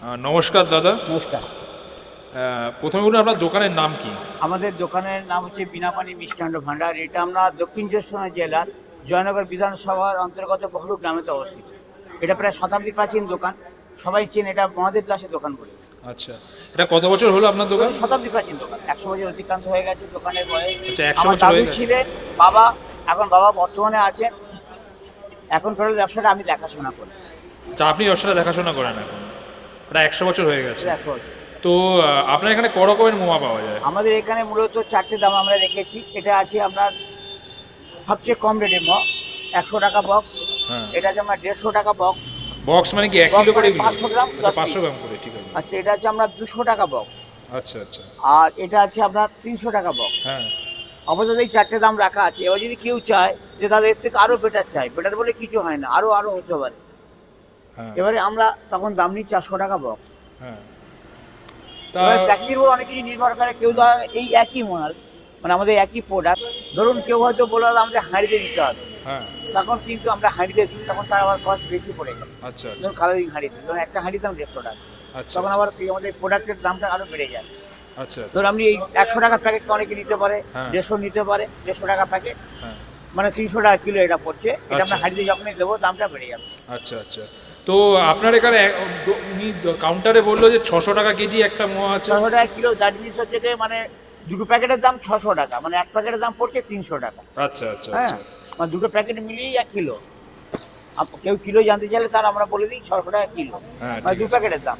নমস্কার দাদা। নমস্কার। প্রথমে বলুন আপনার দোকানের নাম কি? আমাদের দোকানের নাম হচ্ছে বিনাপানি মিষ্টান্ন ভাণ্ডার। এটা আমরা দক্ষিণ চব্বিশ পরগনা জেলার জয়নগর বিধানসভার অন্তর্গত বহুরূপ গ্রামেতে অবস্থিত। এটা প্রায় শতাব্দী প্রাচীন দোকান, সবাই চেন, এটা মহাদেব দাসের দোকান বলে। আচ্ছা, এটা কত বছর হলো আপনার দোকান? শতাব্দী প্রাচীন দোকান, 100 বছর অতিক্রান্ত হয়ে গেছে দোকানের বয়স। আচ্ছা, 100 আমার বছর দাদু হয়ে গেছে। ছিলেন, বাবা, এখন বাবা বর্তমানে আছেন। এখন টোটাল ব্যবসাটা আমি দেখাশোনা করি। আচ্ছা, আপনি ব্যবসাটা দেখাশোনা করেন এখন? প্রায় 100 বছর হয়ে গেছে। 100 বছর। তো আপনার এখানে ক রকমের মোয়া পাওয়া যায়? আমাদের এখানে মূলত 4টে দাম আমরা রেখেছি। এটা আছে আপনার সবচেয়ে কম রেটের 100 টাকা বক্স। হ্যাঁ। এটা আছে আমার 150 টাকা বক্স। বক্স মানে কি 1 বক্স কিলো করে মানে এগুলো? 500 গ্রাম, আচ্ছা, 10 500 পিস। গ্রাম করে, ঠিক আছে। আচ্ছা, এটা আছে আপনার 200 টাকা বক্স। আচ্ছা আচ্ছা। আর এটা আছে আপনার 300 টাকা বক্স। হ্যাঁ আপাতত এই 4টে দাম রাখা আছে। এবার যদি কেউ চায় যে তাদের এর থেকে আরও বেটার চাই, বেটার বলে কিছু হয় না, আরও হতে পারে। হ্যাঁ এবারে আমরা তখন দাম নিই 400 টাকা বক্স। হ্যাঁ। তা এবার প্যাকেজের উপর অনেক কিছু নির্ভর করে। কেউ ধর এই একই মাল, মানে আমাদের একই প্রোডাক্ট, ধরুন কেউ হয়তো বলে আমাদের হাঁড়িতে দিতে হবে, হ্যাঁ। তখন কিন্তু আমরা হাঁড়িতে দিই, তখন তার আবার কস্ট বেশি পড়ে যায়। আচ্ছা আচ্ছা ধরুন কালারিং হাঁড়িতে, ধরুন একটা হাঁড়ির দাম 150 টাকা, আচ্ছা তখন আবার আমাদের প্রোডাক্টের দামটা আরও বেড়ে যায়। আচ্ছা আচ্ছা। ধরুন আপনি এই 100 টাকার প্যাকেট অনেকে নিতে পারে, হ্যাঁ। 150 নিতে পারে, 150 টাকা প্যাকেট হ্যাঁ। মানে 300 টাকা কিলো এটা পড়ছে। এটা আচ্ছা। আমরা হাঁড়িতে যখনই দেবো দামটা বেড়ে যাবে। আচ্ছা আচ্ছা। তো আপনার এখানে উনি কাউন্টারে বললো যে 600 টাকা কেজি একটা মোয়া আছে। 600 টাকা কিলো দার্জিলিং থেকে, মানে দুটো প্যাকেটের দাম 600 টাকা, মানে এক প্যাকেটের দাম পড়ছে 300 টাকা। আচ্ছা আচ্ছা হ্যাঁ, আচ্ছা। মানে দুটো প্যাকেট মিলিয়েই 1 কিলো। কেউ কিলো জানতে চাইলে তার আমরা বলে দিই 600 টাকা কিলো, হ্যাঁ, মানে ঠিক দু আছে। প্যাকেটের দাম।